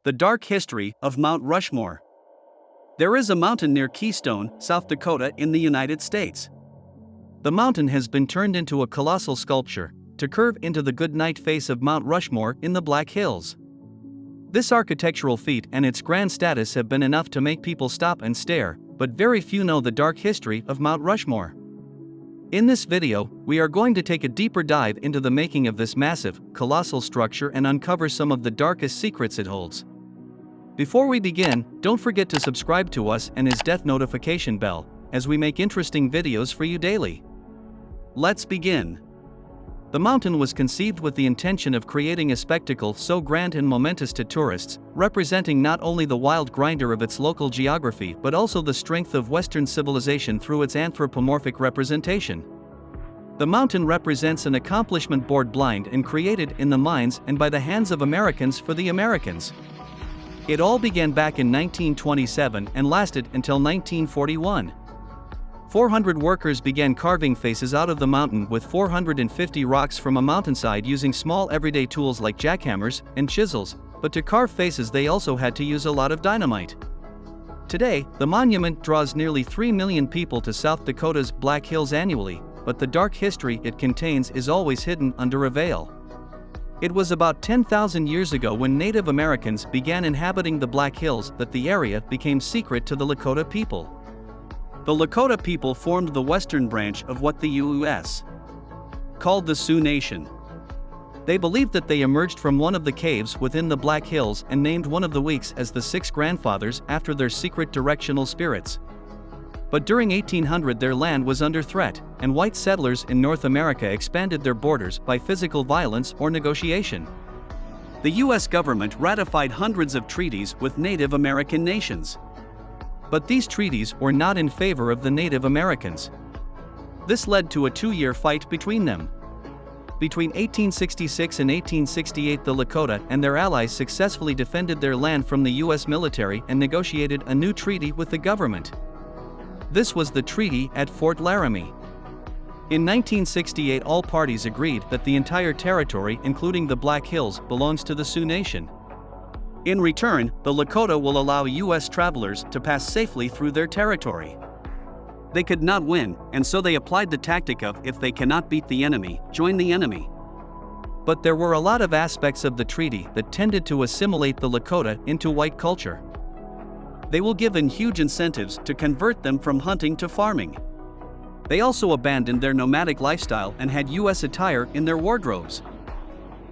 The dark history of Mount Rushmore. There is a mountain near Keystone, South Dakota, in the United States. The mountain has been turned into a colossal sculpture to curve into the goodnight face of Mount Rushmore in the Black Hills. This architectural feat and its grand status have been enough to make people stop and stare, but very few know the dark history of Mount Rushmore. In this video, we are going to take a deeper dive into the making of this massive, colossal structure and uncover some of the darkest secrets it holds. Before we begin, don't forget to subscribe to us and his death notification bell, as we make interesting videos for you daily. Let's begin. The mountain was conceived with the intention of creating a spectacle so grand and momentous to tourists, representing not only the wild grandeur of its local geography but also the strength of Western civilization through its anthropomorphic representation. The mountain represents an accomplishment born blind and created in the minds and by the hands of Americans for the Americans. It all began back in 1927 and lasted until 1941. 400 workers began carving faces out of the mountain with 450 rocks from a mountainside using small everyday tools like jackhammers and chisels, but to carve faces they also had to use a lot of dynamite. Today, the monument draws nearly 3 million people to South Dakota's Black Hills annually, but the dark history it contains is always hidden under a veil. It was about 10,000 years ago when Native Americans began inhabiting the Black Hills that the area became secret to the Lakota people. The Lakota people formed the western branch of what the U.S. called the Sioux Nation. They believed that they emerged from one of the caves within the Black Hills and named one of the weeks as the Six Grandfathers after their secret directional spirits. But during 1800 their land was under threat, and white settlers in North America expanded their borders by physical violence or negotiation. The U.S. government ratified hundreds of treaties with Native American nations. But these treaties were not in favor of the Native Americans. This led to a 2-year fight between them. Between 1866 and 1868 the Lakota and their allies successfully defended their land from the U.S. military and negotiated a new treaty with the government. This was the treaty at Fort Laramie. In 1968 all parties agreed that the entire territory including the Black Hills belongs to the Sioux Nation. In return, the Lakota will allow U.S. travelers to pass safely through their territory. They could not win, and so they applied the tactic of if they cannot beat the enemy, join the enemy. But there were a lot of aspects of the treaty that tended to assimilate the Lakota into white culture. They were given huge incentives to convert them from hunting to farming. They also abandoned their nomadic lifestyle and had U.S. attire in their wardrobes.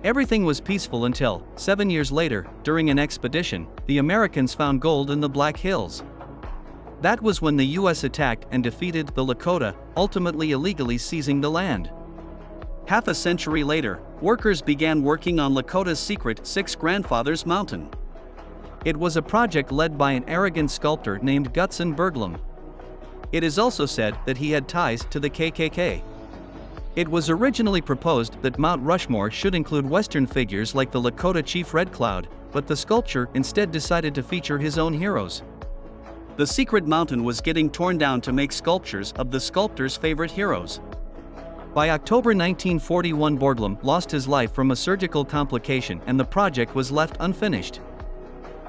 Everything was peaceful until, 7 years later, during an expedition, the Americans found gold in the Black Hills. That was when the U.S. attacked and defeated the Lakota, ultimately illegally seizing the land. Half a century later, workers began working on Lakota's secret Six Grandfathers Mountain. It was a project led by an arrogant sculptor named Gutzon Berglund. It is also said that he had ties to the KKK. It was originally proposed that Mount Rushmore should include Western figures like the Lakota chief Red Cloud, but the sculpture instead decided to feature his own heroes. The secret mountain was getting torn down to make sculptures of the sculptor's favorite heroes. By October 1941 Berglund lost his life from a surgical complication and the project was left unfinished.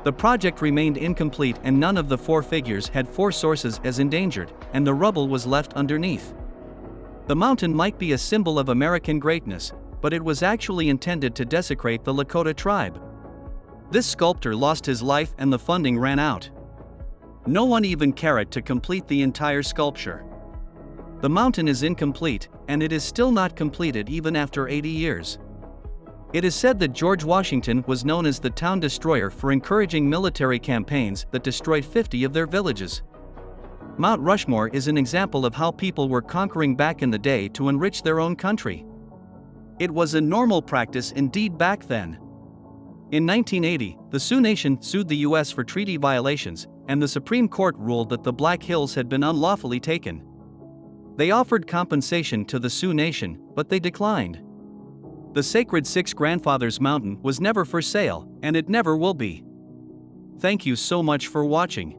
The project remained incomplete and none of the 4 figures had 4 sources as endangered, and the rubble was left underneath. The mountain might be a symbol of American greatness, but it was actually intended to desecrate the Lakota tribe. This sculptor lost his life and the funding ran out. No one even cared to complete the entire sculpture. The mountain is incomplete, and it is still not completed even after 80 years. It is said that George Washington was known as the town destroyer for encouraging military campaigns that destroyed 50 of their villages. Mount Rushmore is an example of how people were conquering back in the day to enrich their own country. It was a normal practice indeed back then. In 1980, the Sioux Nation sued the U.S. for treaty violations, and the Supreme Court ruled that the Black Hills had been unlawfully taken. They offered compensation to the Sioux Nation, but they declined. The sacred Six Grandfathers Mountain was never for sale, and it never will be. Thank you so much for watching.